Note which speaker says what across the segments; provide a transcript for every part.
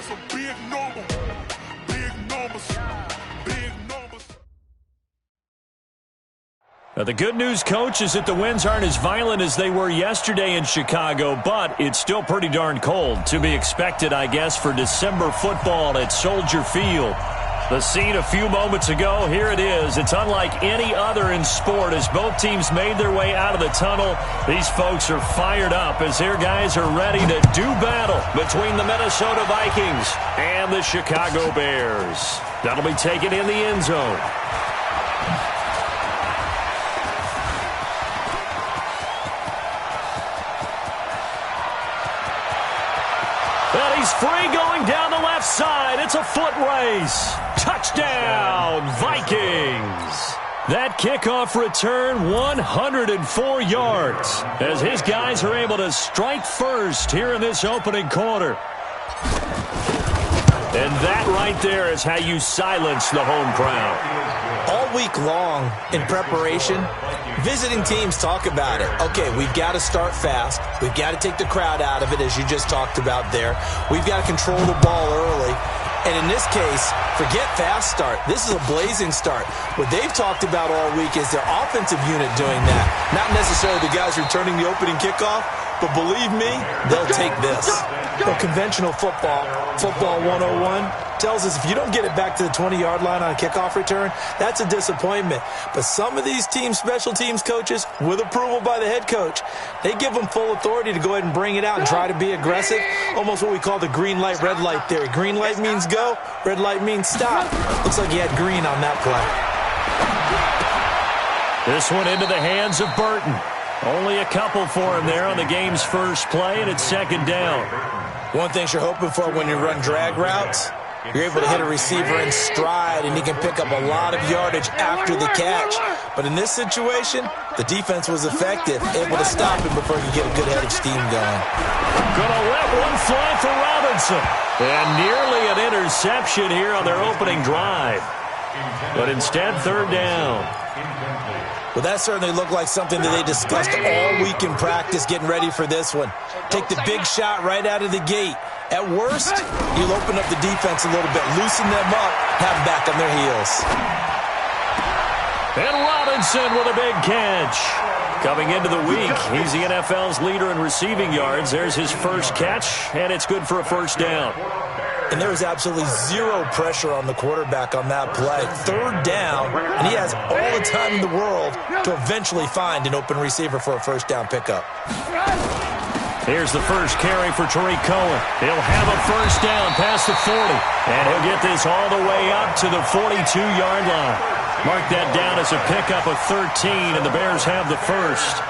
Speaker 1: That's a big number. Big numbers. Big numbers.
Speaker 2: Now, the good news, Coach, is that the winds aren't as violent as they were yesterday in Chicago, but it's still pretty darn cold. To be expected, I guess, for December football at Soldier Field. The scene a few moments ago, here it is. It's unlike any other in sport as both teams made their way out of the tunnel. These folks are fired up as their guys are ready to do battle between the Minnesota Vikings and the Chicago Bears. That'll be taken in the end zone. And he's free going down the left side. It's a foot race. Touchdown, Vikings. That kickoff return, 104 yards, as his guys are able to strike first here in this opening quarter. And that right there is how you silence the home crowd.
Speaker 3: All week long in preparation, visiting teams talk about it. Okay, we've got to start fast. We've got to take the crowd out of it, as you just talked about there. We've got to control the ball early. And in this case, forget fast start. This is a blazing start. What they've talked about all week is their offensive unit doing that. Not necessarily the guys returning the opening kickoff, but believe me, they'll take this. Conventional football 101, tells us if you don't get it back to the 20-yard line on a kickoff return, that's a disappointment. But some of these teams, special teams coaches, with approval by the head coach, they give them full authority to go ahead and bring it out and try to be aggressive, almost what we call the green light, red light theory. Green light means go, red light means stop. Looks like he had green on that play.
Speaker 2: This one into the hands of Burton. Only a couple for him there on the game's first play, and it's second down.
Speaker 3: One thing you're hoping for when you run drag routes, you're able to hit a receiver in stride, and he can pick up a lot of yardage after the catch. But in this situation, the defense was effective, able to stop him before he could get a good head of steam going.
Speaker 2: Gonna let one fly for Robinson. And nearly an interception here on their opening drive. But instead, third down.
Speaker 3: Well, that certainly looked like something that they discussed all week in practice getting ready for this one. Take the big shot right out of the gate. At worst, you'll open up the defense a little bit, loosen them up, have them back on their heels.
Speaker 2: And Robinson with a big catch. Coming into the week, he's the NFL's leader in receiving yards. There's his first catch, and it's good for a first down.
Speaker 3: And there was absolutely zero pressure on the quarterback on that play. Third down, and he has all the time in the world to eventually find an open receiver for a first down pickup.
Speaker 2: Here's the first carry for Tariq Cohen. He'll have a first down past the 40, and he'll get this all the way up to the 42-yard line. Mark that down as a pickup of 13, and the Bears have the first.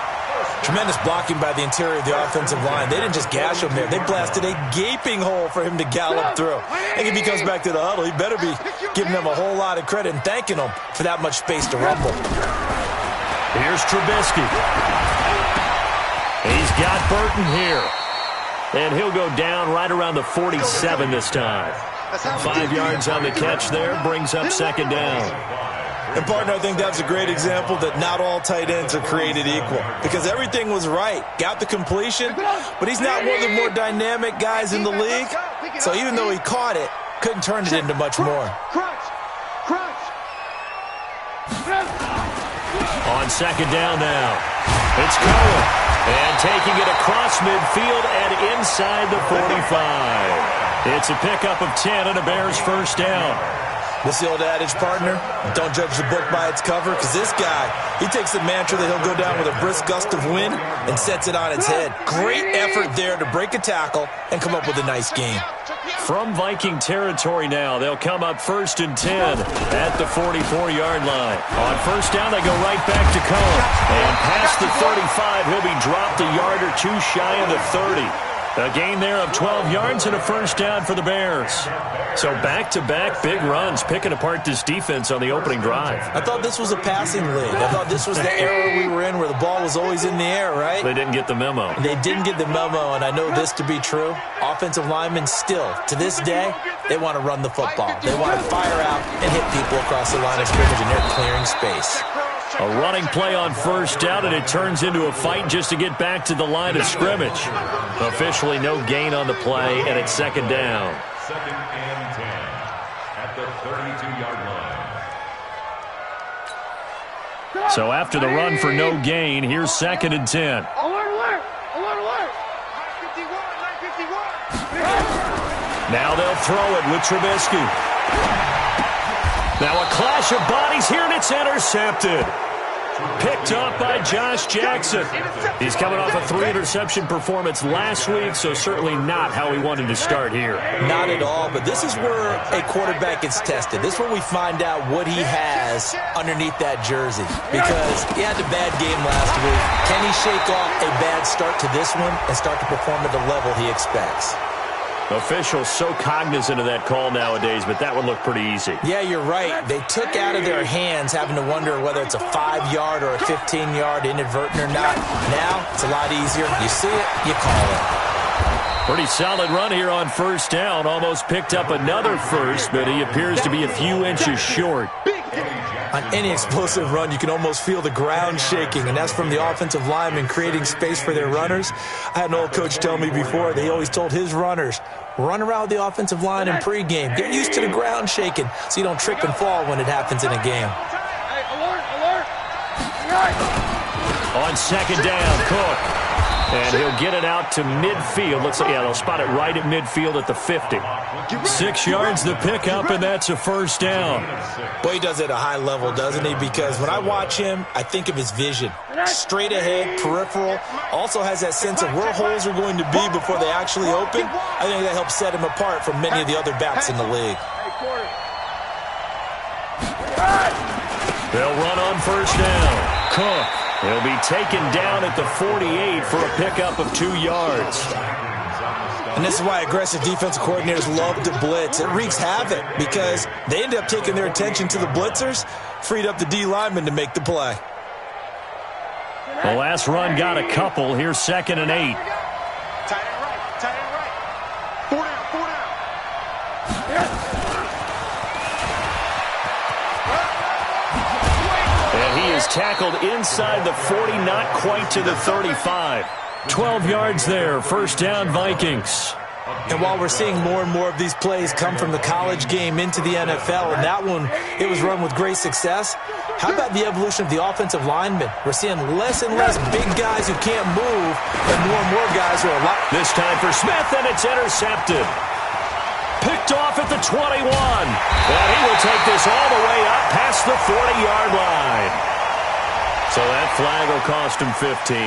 Speaker 3: Tremendous blocking by the interior of the offensive line. They didn't just gash him there. They blasted a gaping hole for him to gallop through. And if he comes back to the huddle, he better be giving them a whole lot of credit and thanking them for that much space to rumble.
Speaker 2: Here's Trubisky. He's got Burton here. And he'll go down right around the 47 this time. 5 yards on the catch there, brings up second down.
Speaker 3: And, partner, I think that's a great example that not all tight ends are created equal. Because everything was right. Got the completion, but he's not one of the more dynamic guys in the league. So even though he caught it, couldn't turn it into much more.
Speaker 2: On second down now, it's Cohen. And taking it across midfield and inside the 45. It's a pickup of 10 and a Bears first down.
Speaker 3: What's the old adage, partner? Don't judge the book by its cover, because this guy, he takes the mantra that he'll go down with a brisk gust of wind and sets it on its head. Great effort there to break a tackle and come up with a nice game.
Speaker 2: From Viking territory now, they'll come up first and 10 at the 44-yard line. On first down, they go right back to Cohen. And past the 35, he'll be dropped a yard or two shy of the 30. A gain there of 12 yards and a first down for the Bears. So back-to-back big runs picking apart this defense on the opening drive.
Speaker 3: I thought this was a passing league. I thought this was the era we were in where the ball was always in the air, right?
Speaker 2: They didn't get the memo.
Speaker 3: They didn't get the memo, and I know this to be true. Offensive linemen still, to this day, they want to run the football. They want to fire out and hit people across the line of scrimmage, and they're clearing space.
Speaker 2: A running play on first down, and it turns into a fight just to get back to the line of scrimmage. Officially no gain on the play, and it's second down.
Speaker 4: 2nd and 10 at the 32-yard line.
Speaker 2: So after the run for no gain, here's 2nd and 10.
Speaker 5: Alert, alert! Alert, alert! 951, 951!
Speaker 2: Now they'll throw it with Trubisky. Now a clash of bodies here, and it's intercepted. Picked up by Josh Jackson. He's coming off a 3-interception performance last week, so certainly not how he wanted to start here.
Speaker 3: Not at all, but this is where a quarterback gets tested. This is where we find out what he has underneath that jersey, because he had a bad game last week. Can he shake off a bad start to this one and start to perform at the level he expects?
Speaker 2: Officials so cognizant of that call nowadays, but that would look pretty easy.
Speaker 3: Yeah, you're right. They took out of their hands having to wonder whether it's a 5-yard or a 15-yard inadvertent or not. Now, it's a lot easier. You see it, you call it.
Speaker 2: Pretty solid run here on first down. Almost picked up another first, but he appears to be a few inches short.
Speaker 3: On any explosive run, you can almost feel the ground shaking, and that's from the offensive linemen creating space for their runners. I had an old coach tell me before, they always told his runners, run around the offensive line in pregame. Get used to the ground shaking so you don't trip and fall when it happens in a game.
Speaker 5: Hey, alert, alert!
Speaker 2: On 2nd down, Cook. And he'll get it out to midfield. Looks like, yeah, they'll spot it right at midfield at the 50. 6 yards the pickup, and that's a first down.
Speaker 3: Boy, he does it at a high level, doesn't he? Because when I watch him, I think of his vision. Straight ahead, peripheral. Also has that sense of where holes are going to be before they actually open. I think that helps set him apart from many of the other backs in the league.
Speaker 2: They'll run on first down. Cook. He'll be taken down at the 48 for a pickup of 2 yards.
Speaker 3: And this is why aggressive defensive coordinators love to blitz. It wreaks havoc because they end up taking their attention to the blitzers, freed up the D lineman to make the play.
Speaker 2: The last run got a couple. Here's 2nd and 8.
Speaker 5: Tight end right, tight end right. 4 down, 4 down.
Speaker 2: And he is tackled inside the 40, not quite to the 35. 12 yards there, first down Vikings.
Speaker 3: And while we're seeing more and more of these plays come from the college game into the NFL, and that one, it was run with great success, how about the evolution of the offensive linemen? We're seeing less and less big guys who can't move, and more guys who are a lot.
Speaker 2: This time for Smith, and it's intercepted. Picked off at the 21. And he will take this all the way up past the 40-yard line. So that flag will cost him 15.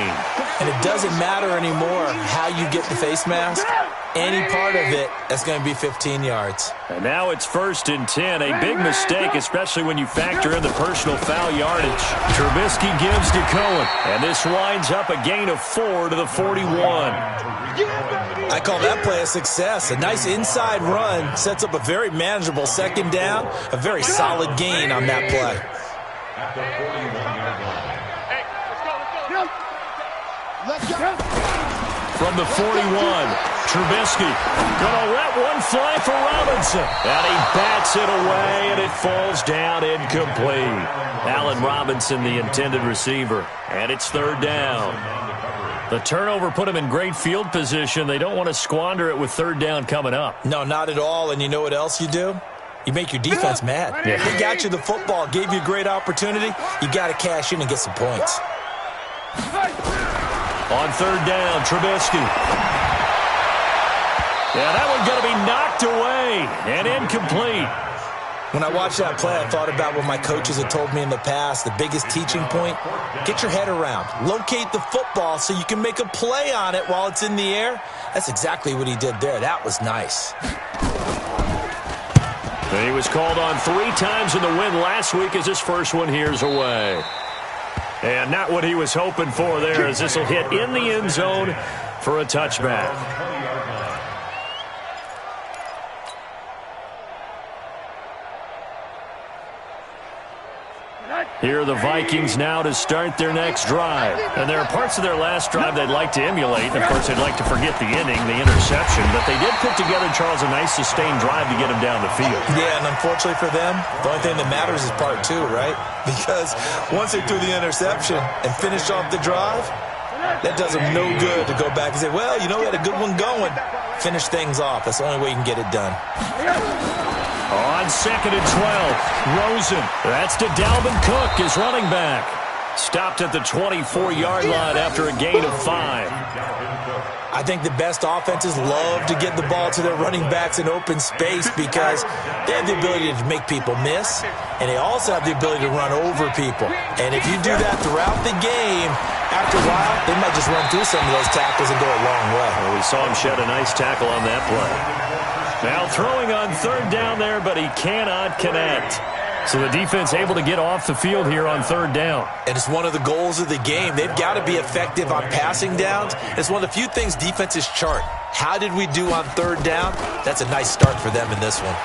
Speaker 3: And it doesn't matter anymore how you get the face mask. Any part of it, that's going to be 15 yards.
Speaker 2: And now it's 1st and 10. A big mistake, especially when you factor in the personal foul yardage. Trubisky gives to Cohen. And this winds up a gain of 4 to the 41.
Speaker 3: I call that play a success. A nice inside run sets up a very manageable 2nd down. A very solid gain on that play.
Speaker 4: At the 41-yard line.
Speaker 5: Hey, let's go, let's go.
Speaker 2: From the 41, Trubisky gonna let one fly for Robinson. And he bats it away, and it falls down incomplete. Allen Robinson, the intended receiver. And it's 3rd down. The turnover put him in great field position. They don't want to squander it with 3rd down coming up.
Speaker 3: No, not at all. And you know what else you do? You make your defense mad.
Speaker 2: Yeah.
Speaker 3: They got you the football, gave you a great opportunity. You got to cash in and get some points.
Speaker 2: On 3rd down, Trubisky. Yeah, that one's going to be knocked away and incomplete.
Speaker 3: When I watched that play, I thought about what my coaches had told me in the past. The biggest teaching point, get your head around. Locate the football so you can make a play on it while it's in the air. That's exactly what he did there. That was nice.
Speaker 2: He was called on 3 times in the win last week as his first one here's away. And not what he was hoping for there, as this will hit in the end zone for a touchback. Here are the Vikings now to start their next drive. And there are parts of their last drive they'd like to emulate. And, of course, they'd like to forget the inning, the interception. But they did put together, Charles, a nice sustained drive to get him down the field.
Speaker 3: Yeah, and unfortunately for them, the only thing that matters is part 2, right? Because once they threw the interception and finished off the drive, That does them no good to go back and say, well, you know, we had a good one going. Finish things off. That's the only way you can get it done.
Speaker 2: On 2nd and 12, Rosen. That's to Dalvin Cook, his running back. Stopped at the 24-yard line after a gain of 5.
Speaker 3: I think the best offenses love to get the ball to their running backs in open space because they have the ability to make people miss, and they also have the ability to run over people. And if you do that throughout the game, after a while, they might just run through some of those tackles and go a long way.
Speaker 2: Well, we saw him shed a nice tackle on that play. Now throwing on 3rd down there, but he cannot connect. So the defense able to get off the field here on 3rd down.
Speaker 3: And it's one of the goals of the game. They've got to be effective on passing downs. It's one of the few things defenses chart. How did we do on 3rd down? That's a nice start for them in this one.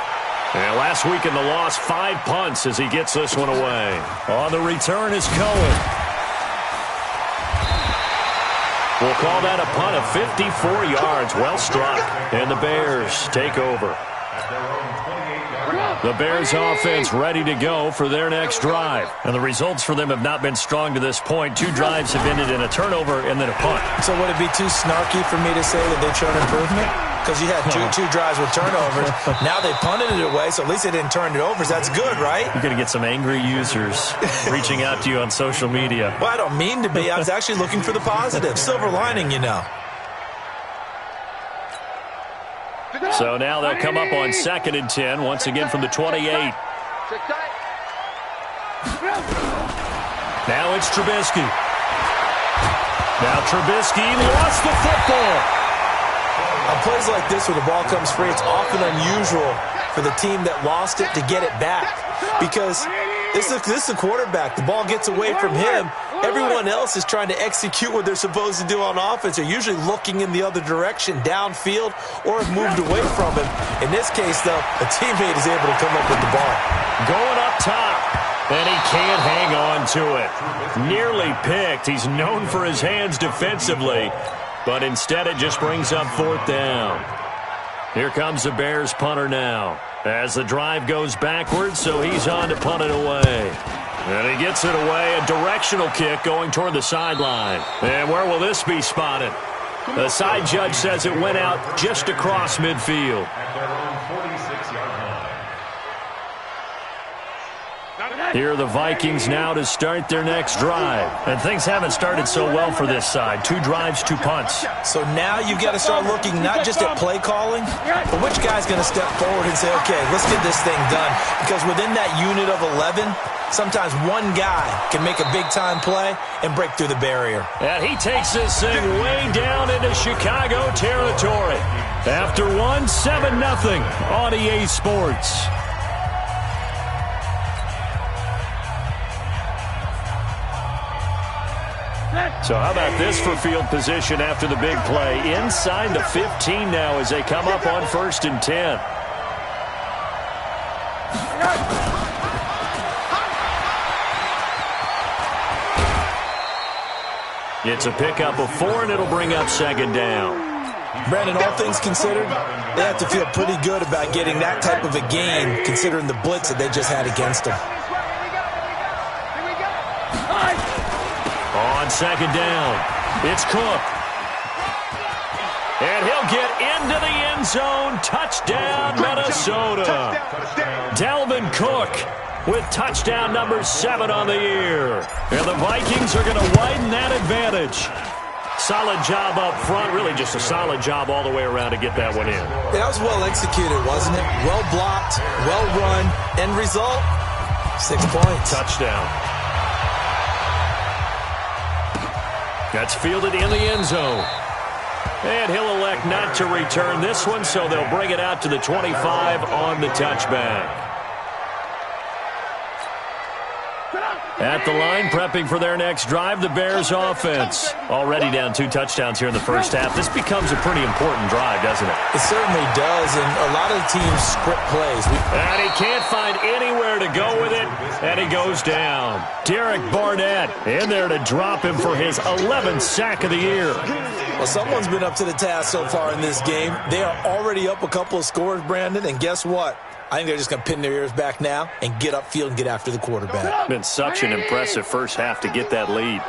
Speaker 2: And last week in the loss, 5 punts as he gets this one away. On the return is Cohen. We'll call that a punt of 54 yards. Well struck. And the Bears take over. The Bears offense ready to go for their next drive. And the results for them have not been strong to this point. 2 drives have ended in a turnover and then a punt.
Speaker 3: So would it be too snarky for me to say that they've shown improvement? Because you had two drives with turnovers. Now they punted it away, so at least they didn't turn it over. So that's good, right?
Speaker 2: You're going to get some angry users reaching out to you on social media.
Speaker 3: Well, I don't mean to be. I was actually looking for the positive. Silver lining, you know.
Speaker 2: So now they'll come up on 2nd and 10, once again from the 28. Now it's Trubisky. Now Trubisky lost the football.
Speaker 3: On plays like this where the ball comes free, it's often unusual for the team that lost it to get it back. Because this is the quarterback. The ball gets away from him. Everyone else is trying to execute what they're supposed to do on offense. They're usually looking in the other direction, downfield, or have moved away from him. In this case, though, a teammate is able to come up with the ball.
Speaker 2: Going up top, and he can't hang on to it. Nearly picked. He's known for his hands defensively, but instead it just brings up 4th down. Here comes the Bears punter now as the drive goes backwards, so he's on to punt it away. And he gets it away, a directional kick going toward the sideline. And where will this be spotted? The side judge says it went out just across midfield. Here are the Vikings now to start their next drive. And things haven't started so well for this side. 2 drives, 2 punts.
Speaker 3: So now you've got to start looking not just at play calling, but which guy's going to step forward and say, okay, let's get this thing done. Because within that unit of 11, sometimes one guy can make a big-time play and break through the barrier.
Speaker 2: And he takes this thing way down into Chicago territory. After 7-0 on EA Sports. So how about this for field position after the big play? Inside the 15 now as they come up on 1st and 10. It's a pickup of 4, and it'll bring up 2nd down.
Speaker 3: Brandon, all things considered, they have to feel pretty good about getting that type of a game, considering the blitz that they just had against them.
Speaker 2: On 2nd down, it's Cook. And he'll get into the end zone. Touchdown, Minnesota. Dalvin Cook with touchdown number 7 on the year. And the Vikings are going to widen that advantage. Solid job up front. Really just a solid job all the way around to get that one in.
Speaker 3: That was well executed, wasn't it? Well blocked, well run. End result, 6 points.
Speaker 2: Touchdown. That's fielded in the end zone. And he'll elect not to return this one, so they'll bring it out to the 25 on the touchback. At the line, prepping for their next drive, the Bears offense. Already down 2 touchdowns here in the first half. This becomes a pretty important drive, doesn't it?
Speaker 3: It certainly does, and a lot of the teams script plays.
Speaker 2: And he can't find anywhere to go with it, and he goes down. Derek Barnett in there to drop him for his 11th sack of the year.
Speaker 3: Well, someone's been up to the task so far in this game. They are already up a couple of scores, Brandon, and guess what? I think they're just going to pin their ears back now and get upfield and get after the quarterback.
Speaker 2: Been such an impressive first half to get that lead.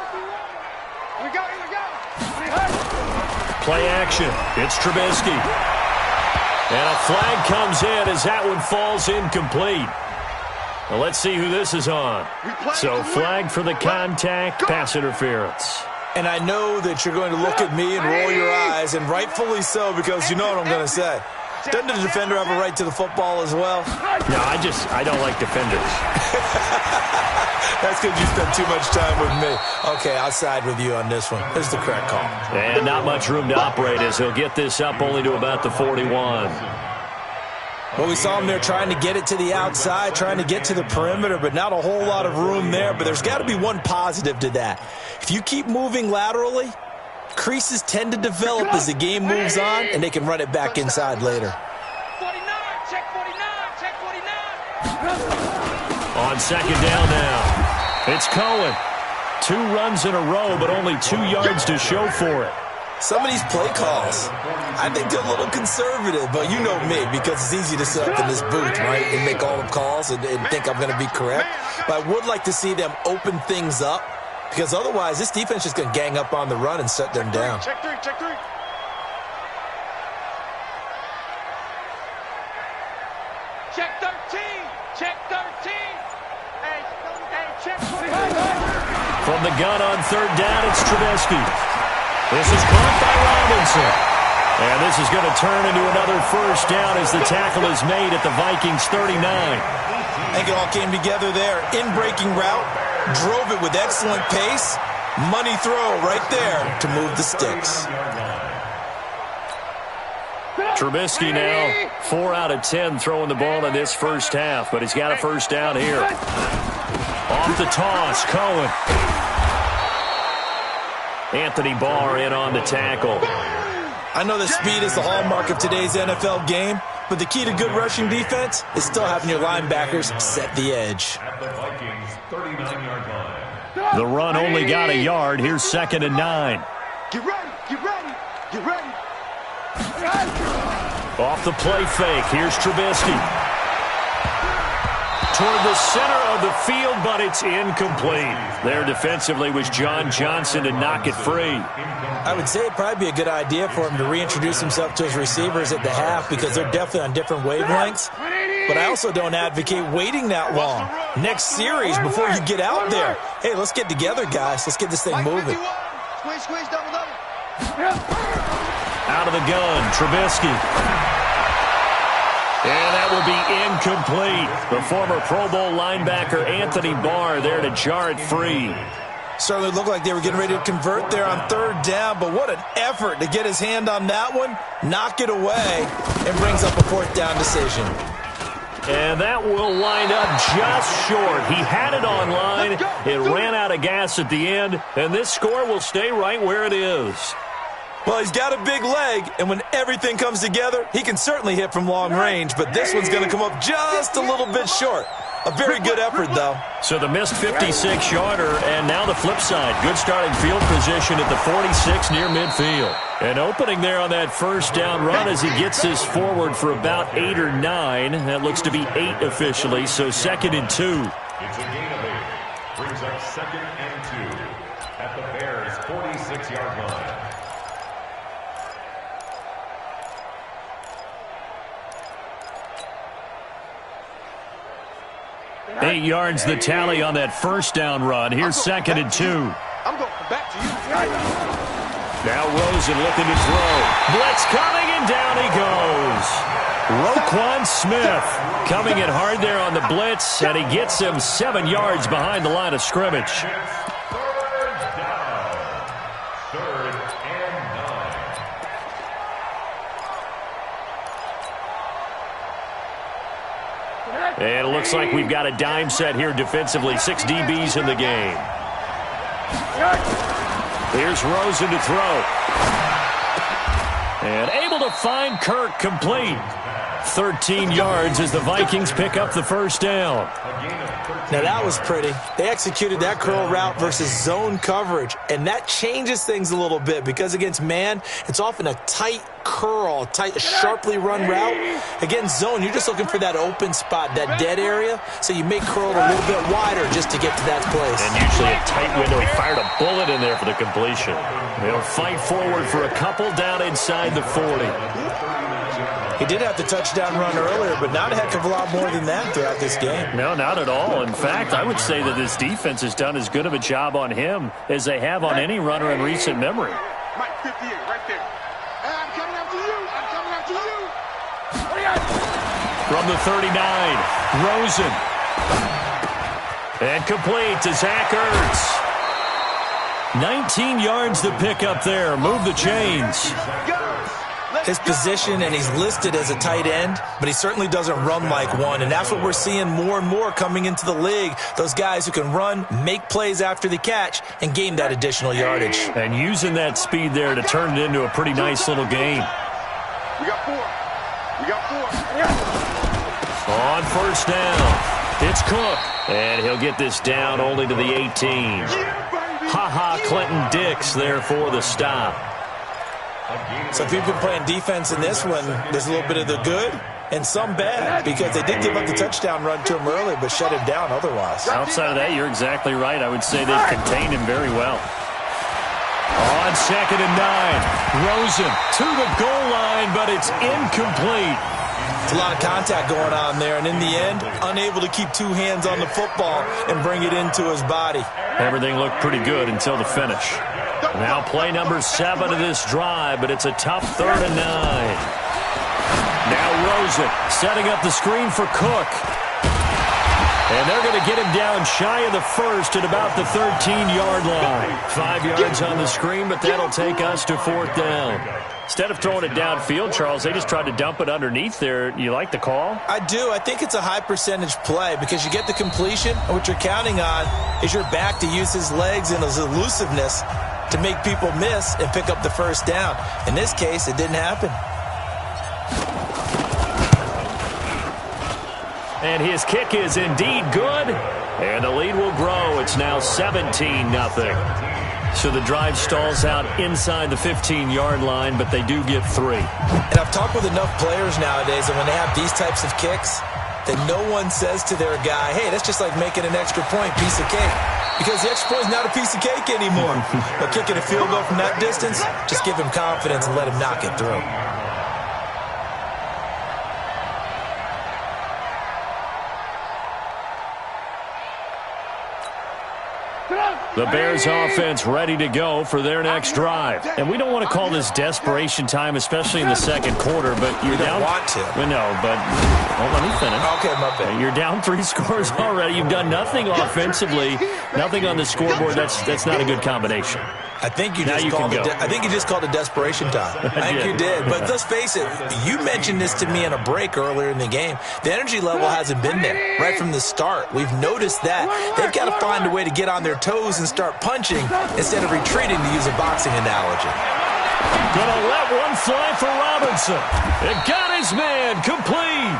Speaker 2: Play action. It's Trubisky. And a flag comes in as that one falls incomplete. Well, let's see who this is on. So flag for the contact, pass interference.
Speaker 3: And I know that you're going to look at me and roll your eyes, and rightfully so, because you know what I'm going to say. Doesn't the defender have a right to the football as well?
Speaker 2: No, I don't like defenders.
Speaker 3: That's because you spend too much time with me. Okay, I'll side with you on this one. This is the correct call.
Speaker 2: And not much room to operate as he'll get this up only to about the 41.
Speaker 3: Well, we saw him there trying to get it to the outside, trying to get to the perimeter, but not a whole lot of room there. But there's got to be one positive to that. If you keep moving laterally, creases tend to develop as the game moves on, and they can run it back inside later.
Speaker 5: 49, check 49, check 49.
Speaker 2: On second down now, it's Cohen. 2 runs in a row, but only 2 yards to show for it.
Speaker 3: Some of these play calls, I think they're a little conservative, but you know me, because it's easy to sit up in this booth, right, and make all the calls and think I'm going to be correct. But I would like to see them open things up, because otherwise this defense is going to gang up on the run and set them down.
Speaker 5: Check 3, check 3. Check 13, check 13. Hey, check 20.
Speaker 2: From the gun on third down, it's Trubisky. This is caught by Robinson. And this is going to turn into another first down as the tackle is made at the Vikings 39.
Speaker 3: I think it all came together there. In-breaking route, drove it with excellent pace. Money throw right there to move the sticks.
Speaker 2: Trubisky now 4 out of 10 throwing the ball in this first half, but he's got a first down here. Off the toss, Cohen. Anthony Barr in on the tackle.
Speaker 3: I know that speed is the hallmark of today's NFL game, but the key to good rushing defense is still having your linebackers set the edge.
Speaker 4: At the Vikings 39-yard line.
Speaker 2: The run only got a yard. Here's 2nd and 9.
Speaker 5: Get ready, get ready, get ready.
Speaker 2: Off the play fake. Here's Trubisky. Toward the center of the field, but it's incomplete. There defensively was John Johnson to knock it free.
Speaker 3: I would say it'd probably be a good idea for him to reintroduce himself to his receivers at the half because they're definitely on different wavelengths. But I also don't advocate waiting that long. Next series, before you get out there, hey, let's get together, guys. Let's get this thing moving.
Speaker 5: Squeeze, squeeze, double, double.
Speaker 2: Out of the gun, Trubisky. And that will be incomplete. The former Pro Bowl linebacker Anthony Barr there to jar it free.
Speaker 3: Certainly looked like they were getting ready to convert there on third down, but what an effort to get his hand on that one, knock it away, and brings up a fourth down decision.
Speaker 2: And that will wind up just short. He had it on line. It ran out of gas at the end, and this score will stay right where it is.
Speaker 3: Well, he's got a big leg, and when everything comes together, he can certainly hit from long range, but this one's going to come up just a little bit short. A very good effort, though.
Speaker 2: So the missed 56-yarder, and now the flip side. Good starting field position at the 46 near midfield. An opening there on that first down run as he gets this forward for about 8 or 9. That looks to be 8 officially, so 2nd and 2.
Speaker 4: It's a gain of 8. Brings up 2nd and 2 at the Bears' 46-yard line.
Speaker 2: 8 yards the tally on that first down run. Here's 2nd and 2.
Speaker 5: I'm going back to you.
Speaker 2: Now Rosen looking to throw. Blitz coming, and down he goes. Roquan Smith coming in hard there on the blitz, and he gets him 7 yards behind the line of scrimmage.
Speaker 4: Third down. 3rd and 9.
Speaker 2: And it looks like we've got a dime set here defensively. 6 DBs in the game. Here's Rosen to throw. And able to find Kirk complete. 13 yards as the Vikings pick up the first down.
Speaker 3: Now that was pretty. They executed that curl route versus zone coverage, and that changes things a little bit because against man, it's often a tight curl, tight, sharply run route. Against zone, you're just looking for that open spot, that dead area, so you make curl a little bit wider just to get to that place.
Speaker 2: And usually a tight window. He fired a bullet in there for the completion. He'll fight forward for a couple down inside the 40.
Speaker 3: He did have the touchdown run earlier, but not a heck of a lot more than that throughout this game.
Speaker 2: No, not at all. In fact, I would say that this defense has done as good of a job on him as they have on any runner in recent memory.
Speaker 5: Mike 58, right there. Hey, I'm coming after you. I'm coming after you.
Speaker 2: From the 39, Rosen. And complete to Zach Ertz. 19 yards to pick up there. Move the chains.
Speaker 3: His position, and he's listed as a tight end, but he certainly doesn't run like one, and that's what we're seeing more and more coming into the league. Those guys who can run, make plays after the catch, and gain that additional yardage.
Speaker 2: And using that speed there to turn it into a pretty nice little game.
Speaker 5: We got 4. We got 4.
Speaker 2: On first down, it's Cook, and he'll get this down only to the 18. Ha-ha, Clinton Dix there for the stop.
Speaker 3: So if you've been playing defense in this one, there's a little bit of the good and some bad, because they did give up the touchdown run to him early, but shut him down otherwise.
Speaker 2: Outside of that, you're exactly right. I would say they've contained him very well. On 2nd and 9, Rosen to the goal line, but it's incomplete.
Speaker 3: It's a lot of contact going on there, and in the end, unable to keep two hands on the football and bring it into his body.
Speaker 2: Everything looked pretty good until the finish. Now play number 7 of this drive, but it's a tough 3rd and 9. Now Rosen setting up the screen for Cook. And they're going to get him down shy of the first at about the 13-yard line. 5 yards on the screen, but that'll take us to 4th down. Instead of throwing it downfield, Charles, they just tried to dump it underneath there. You like the call?
Speaker 3: I do. I think it's a high-percentage play because you get the completion, and what you're counting on is your back to use his legs and his elusiveness to make people miss and pick up the first down. In this case, it didn't happen.
Speaker 2: And his kick is indeed good. And the lead will grow. It's now 17-0. So the drive stalls out inside the 15-yard line, but they do get 3.
Speaker 3: And I've talked with enough players nowadays that when they have these types of kicks, that no one says to their guy, hey, that's just like making an extra point, piece of cake. Because the extra point is not a piece of cake anymore. But kicking a field goal from that distance, just give him confidence and let him knock it through.
Speaker 2: The Bears offense ready to go for their next drive. And we don't want to call this desperation time, especially in the second quarter, but you're down.
Speaker 3: You don't want to.
Speaker 2: Well, no, but let me finish.
Speaker 3: Okay, my bad.
Speaker 2: You're down 3 scores already. You've done nothing offensively, nothing on the scoreboard. That's not a good combination.
Speaker 3: I think you just called it desperation time. I think you did. But let's face it, you mentioned this to me in a break earlier in the game. The energy level hasn't been there right from the start. We've noticed that. They've got to find a way to get on their toes and start punching instead of retreating, to use a boxing analogy.
Speaker 2: Gonna let one fly for Robinson. It got his man complete.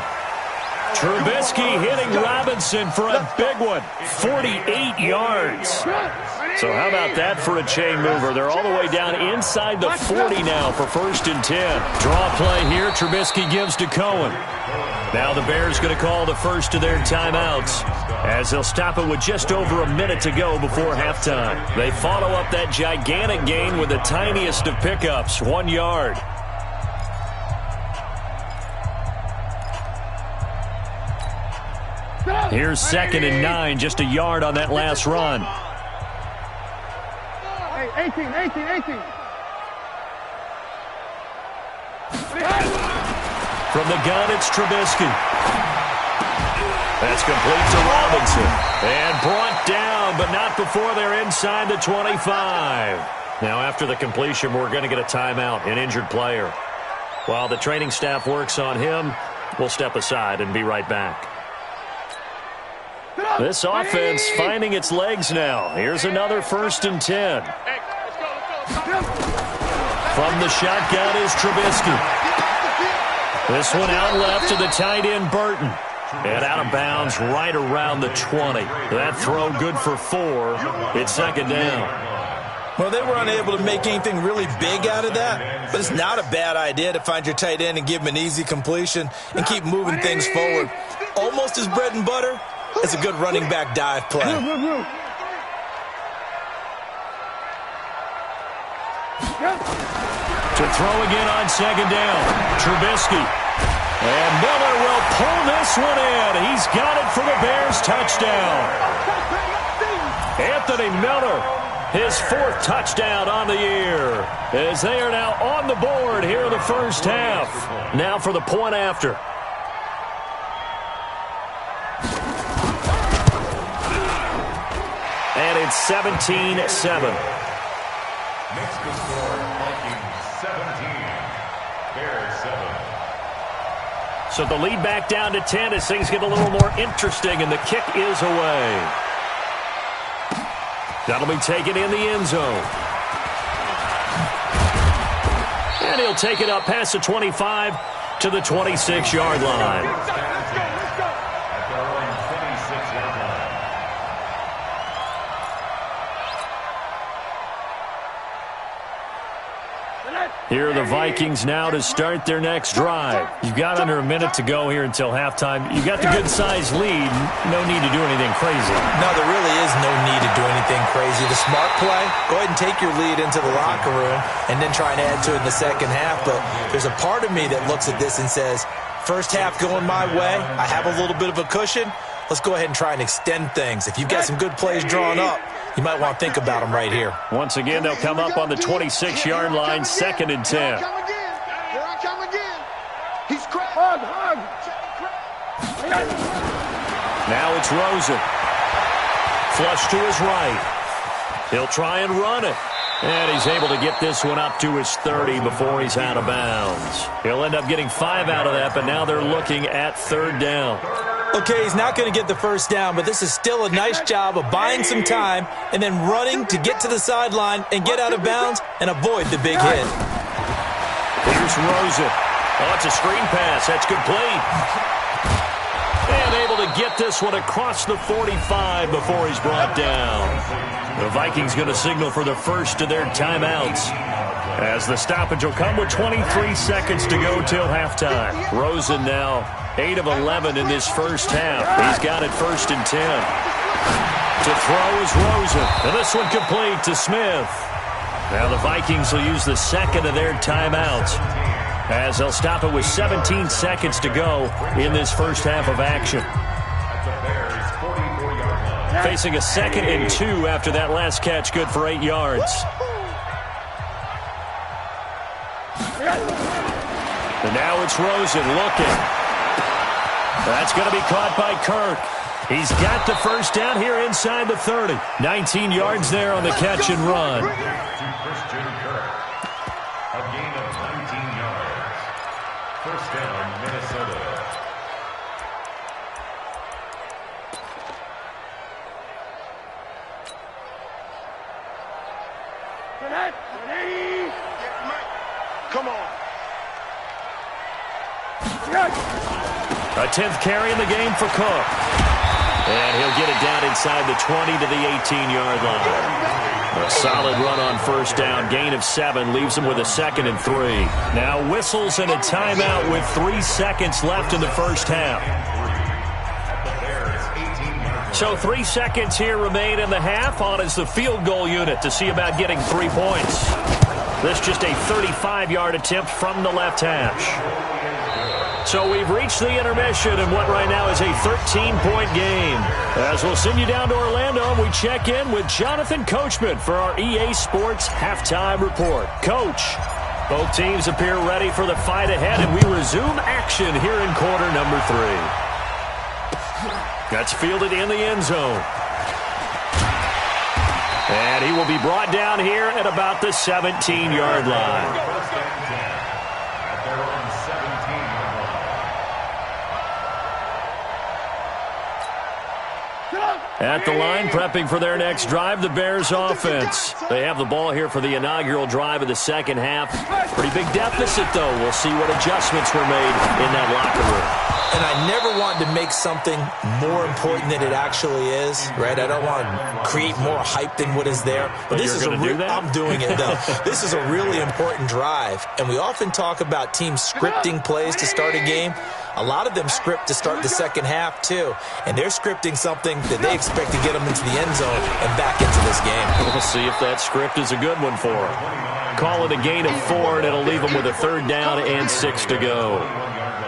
Speaker 2: Trubisky hitting Robinson for a big one, 48 yards. So how about that for a chain mover? They're all the way down inside the 40 now for 1st and 10. Draw play here. Trubisky gives to Cohen. Now the Bears going to call the first of their timeouts as they'll stop it with just over a minute to go before halftime. They follow up that gigantic gain with the tiniest of pickups, 1 yard. Here's 2nd and 9, just a yard on that last run.
Speaker 5: Hey, 18.
Speaker 2: From the gun, it's Trubisky. That's complete to Robinson. And brought down, but not before they're inside the 25. Now, after the completion, we're going to get a timeout, an injured player. While the training staff works on him, we'll step aside and be right back. This offense finding its legs now. Here's another 1st and 10. From the shotgun is Trubisky. This one out left to the tight end, Burton. And out of bounds right around the 20. That throw good for 4. It's 2nd down.
Speaker 3: Well, they were unable to make anything really big out of that, but it's not a bad idea to find your tight end and give him an easy completion and keep moving things forward. Almost as bread and butter as a good running back dive play.
Speaker 2: To throw again on second down. Trubisky. And Miller will pull this one in. He's got it for the Bears touchdown. Anthony Miller, his 4th touchdown on the year, as they are now on the board here in the first half. Now for the point after. And it's 17-7.
Speaker 4: Next to score, Vikings 17, Bears 7.
Speaker 2: So the lead back down to 10 as things get a little more interesting, and the kick is away. That'll be taken in the end zone. And he'll take it up past the 25 to the 26-yard line.
Speaker 4: At their own 26-yard line.
Speaker 2: Here are the Vikings now to start their next drive. You've got under a minute to go here until halftime. You've got the good-sized lead. No need to do anything crazy.
Speaker 3: No, there really is no need to do anything crazy. The smart play, go ahead and take your lead into the locker room and then try and add to it in the second half. But there's a part of me that looks at this and says, first half going my way, I have a little bit of a cushion. Let's go ahead and try and extend things. If you've got some good plays drawn up, you might want to think about them right here.
Speaker 2: Once again, they'll come up on the 26-yard line, 2nd and 10.
Speaker 5: Here I come again. He's cracked. Hug.
Speaker 2: Now it's Rosen. Flush to his right. He'll try and run it. And he's able to get this one up to his 30 before he's out of bounds. He'll end up getting 5 out of that, but now they're looking at 3rd down.
Speaker 3: Okay, he's not going to get the first down, but this is still a nice job of buying some time and then running to get to the sideline and get out of bounds and avoid the big hit.
Speaker 2: Here's Rosen. Oh, it's a screen pass. That's complete. And able to get this one across the 45 before he's brought down. The Vikings going to signal for the first of their timeouts, as the stoppage will come with 23 seconds to go till halftime. Rosen now 8 of 11 in this first half. He's got it 1st and 10. To throw is Rosen. And this one complete to Smith. Now the Vikings will use the 2nd of their timeouts, as they'll stop it with 17 seconds to go in this first half of action. Facing a 2nd and 2 after that last catch, good for 8 yards. And now it's Rosen looking. That's going to be caught by Kirk. He's got the first down here inside the 30. 19 yards there on the catch and run.
Speaker 4: To Christian Kirk. A gain of 19 yards. First down, Minnesota.
Speaker 5: Come on.
Speaker 2: A 10th carry in the game for Cook. And he'll get it down inside the 20 to the 18-yard line. A solid run on first down. Gain of 7 leaves him with a 2nd and 3. Now whistles and a timeout with 3 seconds left in the first half. So 3 seconds here remain in the half. On is the field goal unit to see about getting 3 points. This just a 35-yard attempt from the left hash. So we've reached the intermission in what right now is a 13-point game. As we'll send you down to Orlando, we check in with Jonathan Coachman for our EA Sports Halftime Report. Coach, both teams appear ready for the fight ahead, and we resume action here in quarter number 3. That's fielded in the end zone. And he will be brought down here at about the 17-yard line. At the line, prepping for their next drive, the Bears offense. They have the ball here for the inaugural drive of the second half. Pretty big deficit, though. We'll see what adjustments were made in that locker room.
Speaker 3: And I never want to make something more important than it actually is, right? I don't want to create more hype than what is there. But this is I'm doing it, though. This is a really important drive. And we often talk about teams scripting plays to start a game. A lot of them script to start the second half, too. And they're scripting something that they expect to get them into the end zone and back into this game.
Speaker 2: We'll see if that script is a good one for them. Call it a gain of 4, and it'll leave them with a 3rd down and 6 to go.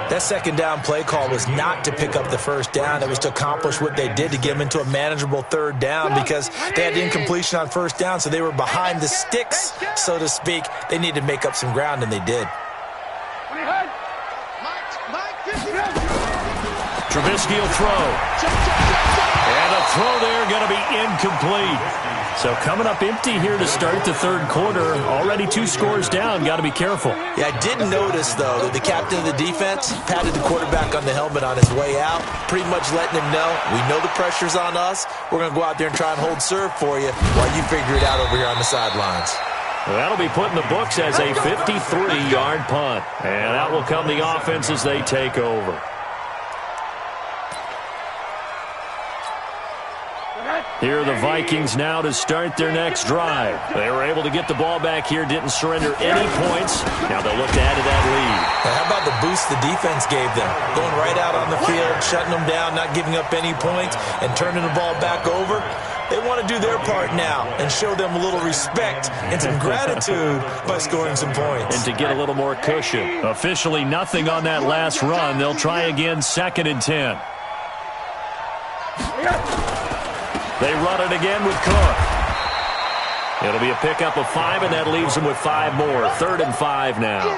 Speaker 3: That second down play call was not to pick up the first down. It was to accomplish what they did to get them into a manageable 3rd down because they had incompletion on first down, so they were behind the sticks, so to speak. They needed to make up some ground, and they did.
Speaker 2: Trubisky will throw. And a throw there going to be incomplete. So coming up empty here to start the 3rd quarter. Already 2 scores down. Got to be careful.
Speaker 3: Yeah, I did notice, though, that the captain of the defense patted the quarterback on the helmet on his way out, pretty much letting him know, we know the pressure's on us. We're going to go out there and try and hold serve for you while you figure it out over here on the sidelines.
Speaker 2: Well, that'll be put in the books as a 53-yard punt. And out will come the offense as they take over. Here are the Vikings now to start their next drive. They were able to get the ball back here, didn't surrender any points. Now they'll look to add to that lead.
Speaker 3: Now, how about the boost the defense gave them? Going right out on the field, shutting them down, not giving up any points, and turning the ball back over. They want to do their part now and show them a little respect and some gratitude by scoring some points.
Speaker 2: And to get a little more cushion. Officially nothing on that last run. They'll try again, 2nd and 10. They run it again with Cook. It'll be a pickup of 5, and that leaves them with 5 more. 3rd and 5 now.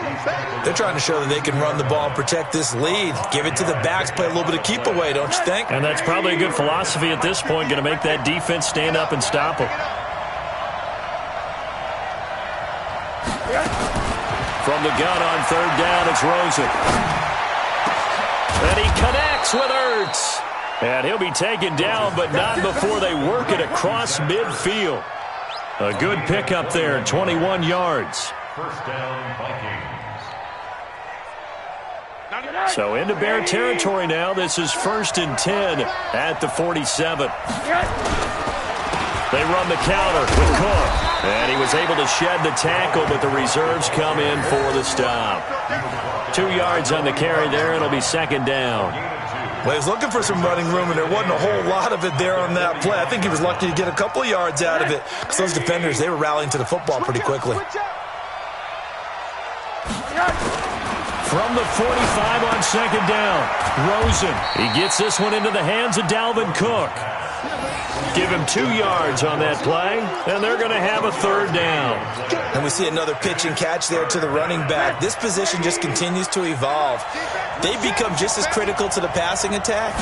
Speaker 3: They're trying to show that they can run the ball and protect this lead. Give it to the backs, play a little bit of keep away, don't you think?
Speaker 2: And that's probably a good philosophy at this point, going to make that defense stand up and stop them. From the gun on 3rd down, it's Rosen. And he connects with Ertz. And he'll be taken down, but not before they work it across midfield. A good pickup there, 21 yards.
Speaker 4: 1st down, Vikings.
Speaker 2: So into Bear territory now. This is 1st and 10 at the 47. They run the counter with Cook. And he was able to shed the tackle, but the reserves come in for the stop. 2 yards on the carry there. It'll be 2nd down.
Speaker 3: Well, he was looking for some running room, and there wasn't a whole lot of it there on that play. I think he was lucky to get a couple of yards out of it because those defenders, they were rallying to the football pretty quickly.
Speaker 2: From the 45 on 2nd down, Rosen. He gets this one into the hands of Dalvin Cook. Give him 2 yards on that play, and they're going to have a 3rd down.
Speaker 3: And we see another pitch and catch there to the running back. This position just continues to evolve. They've become just as critical to the passing attack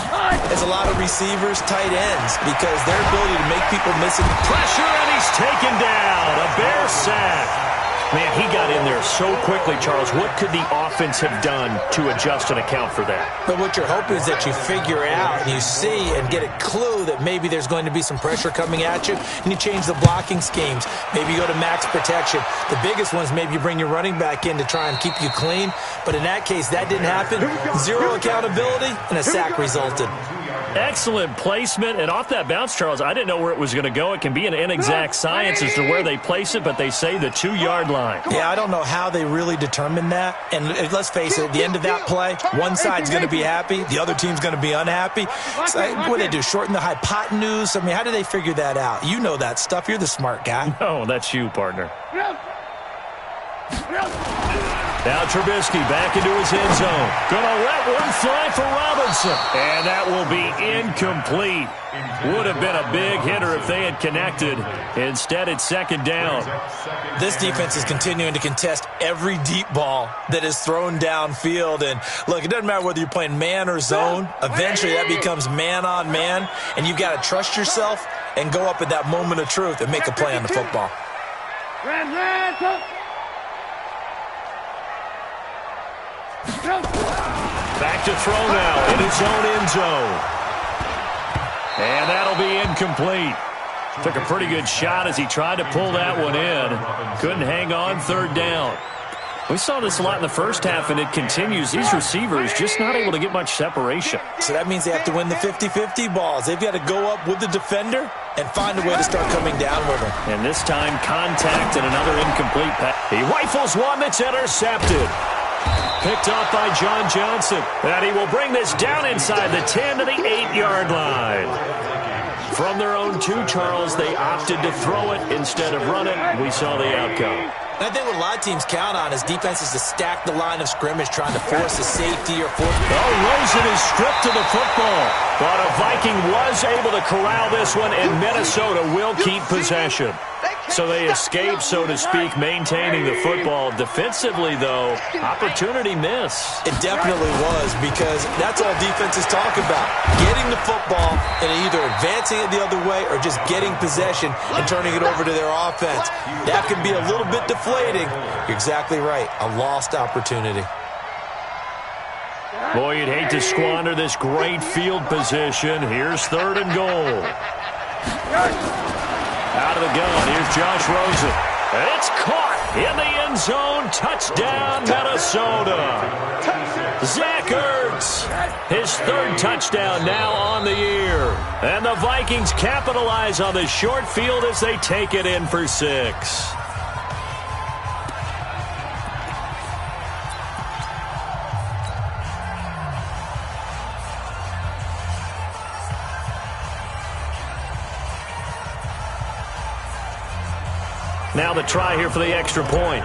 Speaker 3: as a lot of receivers, tight ends, because their ability to make people miss it.
Speaker 2: Pressure, and he's taken down. A Bear sack. Man, he got in there so quickly, Charles. What could the offense have done to adjust and account for that?
Speaker 3: But what you're hoping is that you figure out and you see and get a clue that maybe there's going to be some pressure coming at you, and you change the blocking schemes. Maybe you go to max protection. The biggest one is maybe you bring your running back in to try and keep you clean. But in that case, that didn't happen. 0 accountability, and a sack resulted.
Speaker 2: Excellent placement, and off that bounce, Charles, I didn't know where it was going to go. It can be an inexact science as to where they place it, but they say the 2-yard line.
Speaker 3: Yeah, I don't know how they really determine that. And let's face it, at the end of that play, one side's going to be happy, the other team's going to be unhappy. So what do they do, shorten the hypotenuse? I mean, how do they figure that out? You know that stuff. You're the smart guy.
Speaker 2: No, that's you, partner. Now Trubisky back into his end zone. Gonna let one fly for Robinson. And that will be incomplete. Would have been a big hitter if they had connected. Instead, it's 2nd down.
Speaker 3: This defense is continuing to contest every deep ball that is thrown downfield. And look, it doesn't matter whether you're playing man or zone. Eventually, that becomes man on man. And you've got to trust yourself and go up at that moment of truth and make a play on the football.
Speaker 2: Back to throw now in his own end zone. And that'll be incomplete. Took a pretty good shot as he tried to pull that one in. Couldn't hang on, 3rd down. We saw this a lot in the first half, and it continues. These receivers just not able to get much separation.
Speaker 3: So that means they have to win the 50-50 balls. They've got to go up with the defender and find a way to start coming down with him.
Speaker 2: And this time, contact and another incomplete pass. He rifles one that's intercepted. Picked off by John Johnson. And he will bring this down inside the 10 to the 8-yard line. From their own 2, Charles, they opted to throw it instead of run it. We saw the outcome.
Speaker 3: I think what a lot of teams count on is defenses to stack the line of scrimmage, trying to force a safety or force...
Speaker 2: Oh, Rosen is stripped of the football. But a Viking was able to corral this one, and Minnesota will keep possession. So they escape, so to speak, maintaining the football. Defensively, though, opportunity miss.
Speaker 3: It definitely was, because that's all defenses talk about. Getting the football and either advancing it the other way or just getting possession and turning it over to their offense. That can be a little bit deflating. You're exactly right. A lost opportunity.
Speaker 2: Boy, you'd hate to squander this great field position. Here's 3rd and goal. Out of the gun, here's Josh Rosen. And it's caught in the end zone. Touchdown, Minnesota. Zach Ertz, his 3rd touchdown now on the year. And the Vikings capitalize on the short field as they take it in for 6. Now the try here for the extra point.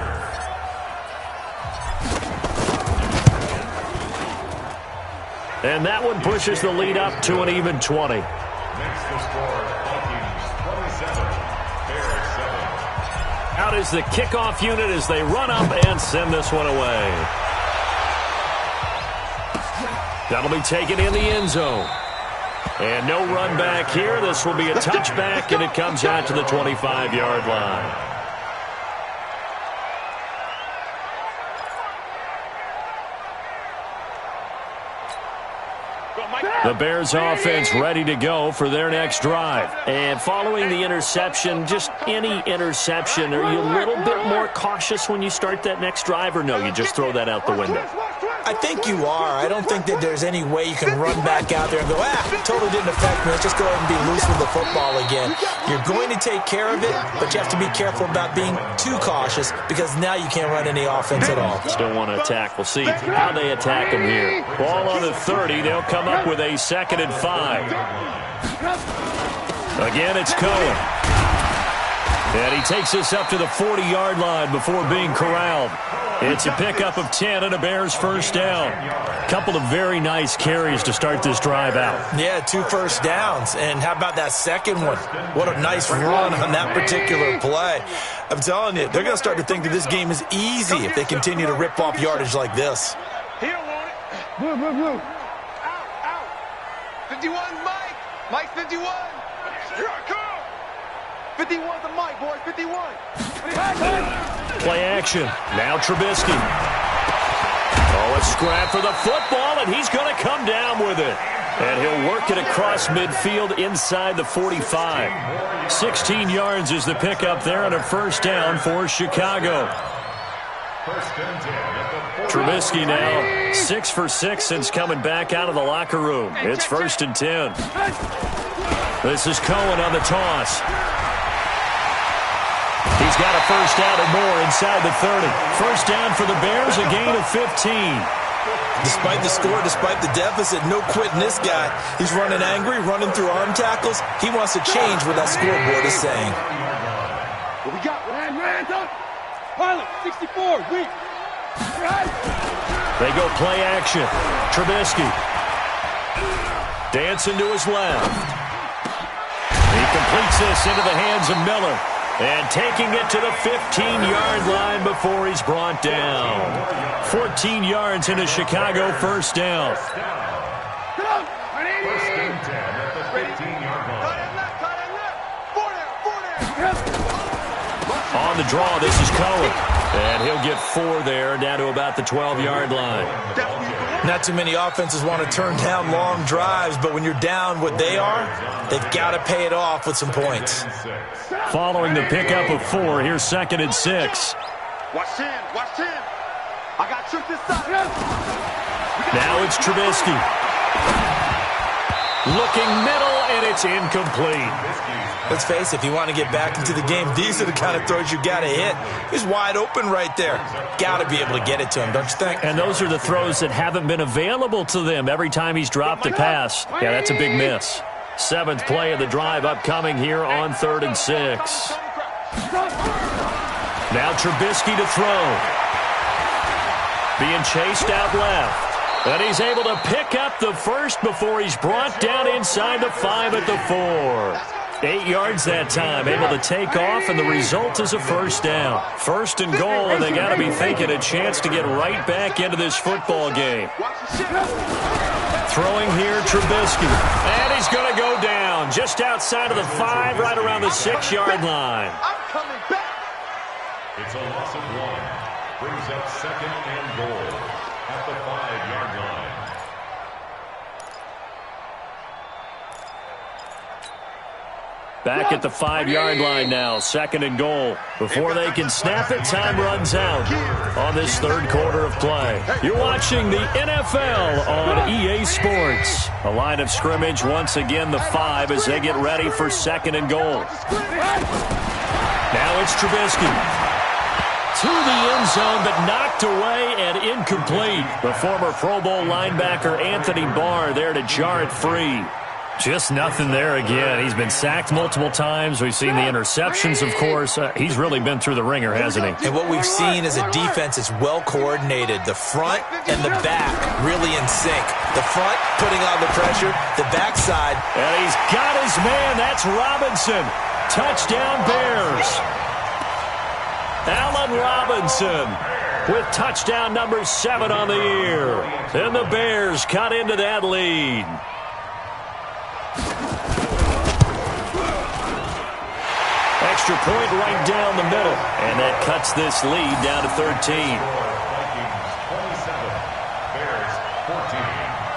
Speaker 2: And that one pushes the lead up to an even 20.
Speaker 4: Makes the score Vikings 27, Bears 7.
Speaker 2: Out is the kickoff unit as they run up and send this one away. That'll be taken in the end zone. And no run back here. This will be a touchback, and it comes out to the 25-yard line. The Bears offense ready to go for their next drive. And following the interception, just any interception, are you a little bit more cautious when you start that next drive, or no, you just throw that out the window?
Speaker 3: I think you are. I don't think that there's any way you can run back out there and go, totally didn't affect me. Let's just go ahead and be loose with the football again. You're going to take care of it, but you have to be careful about being too cautious, because now you can't run any offense at all.
Speaker 2: Still want to attack. We'll see how they attack them here. Ball on the 30. They'll come up with a 2nd and 5. Again, it's Cohen. And he takes this up to the 40-yard line before being corralled. It's a pickup of 10 and a Bears first down. Couple of very nice carries to start this drive out.
Speaker 3: Yeah, 2 first downs. And how about that second one? What a nice run on that particular play. I'm telling you, they're going to start to think that this game is easy if they continue to rip off yardage like this.
Speaker 5: He don't want it. Blue. Out. 51, Mike. Mike 51. Here I come. 51's the Mike, boys. 51.
Speaker 2: Play action. Now Trubisky. Oh, a scrap for the football, and he's going to come down with it. And he'll work it across midfield inside the 45. 16 yards is the pickup there, and a first down for Chicago. Trubisky now 6 for 6 since coming back out of the locker room. It's 1st and 10. This is Cohen on the toss. He's got a first down and more inside the 30. First down for the Bears, a gain of 15.
Speaker 3: Despite the score, despite the deficit, no quitting this guy. He's running angry, running through arm tackles. He wants to change what that scoreboard is saying.
Speaker 5: What we got? Pilot, 64, weak.
Speaker 2: They go play action. Trubisky. Dancing to his left. He completes this into the hands of Miller. And taking it to the 15-yard line before he's brought down. 14 yards into Chicago first down.
Speaker 4: First and 10 at the 15-yard line.
Speaker 2: On the draw, this is Cohen. And he'll get 4 there, down to about the 12-yard line.
Speaker 3: Not too many offenses want to turn down long drives, but when you're down what they are, they've got to pay it off with some points.
Speaker 2: Following the pickup of 4, here's 2nd and 6.
Speaker 5: Watch 10. I got tricked this side.
Speaker 2: Now it's Trubisky. Looking middle and it's incomplete.
Speaker 3: Let's face it, if you want to get back into the game, these are the kind of throws you got to hit. He's wide open right there. Got to be able to get it to him, don't you think?
Speaker 2: And those are the throws that haven't been available to them every time he's dropped a pass. Yeah, that's a big miss. 7th play of the drive upcoming here on 3rd and 6. Now Trubisky to throw. Being chased out left. And he's able to pick up the first before he's brought down inside the 5 at the 4. 8 yards that time, able to take off, and the result is a first down. 1st and goal, and they got to be thinking a chance to get right back into this football game. Throwing here, Trubisky. And he's going to go down just outside of the 5, right around the 6-yard line.
Speaker 4: It's a loss of 1. Brings up 2nd and goal at the 5-yard line.
Speaker 2: Back at the 5-yard line now, 2nd and goal. Before they can snap it, time runs out on this 3rd quarter of play. You're watching the NFL on EA Sports. A line of scrimmage, once again the 5 as they get ready for 2nd and goal. Now it's Trubisky. To the end zone, but knocked away and incomplete. The former Pro Bowl linebacker Anthony Barr there to jar it free. Just nothing there again. He's been sacked multiple times. We've seen the interceptions, of course. He's really been through the ringer, hasn't he?
Speaker 3: And what we've seen is a defense is well coordinated. The front and the back really in sync. The front putting on the pressure, the backside.
Speaker 2: And he's got his man. That's Robinson. Touchdown Bears. Allen Robinson with touchdown number 7 on the year. And the Bears cut into that lead. Extra point right down the middle. And that cuts this lead down to 13.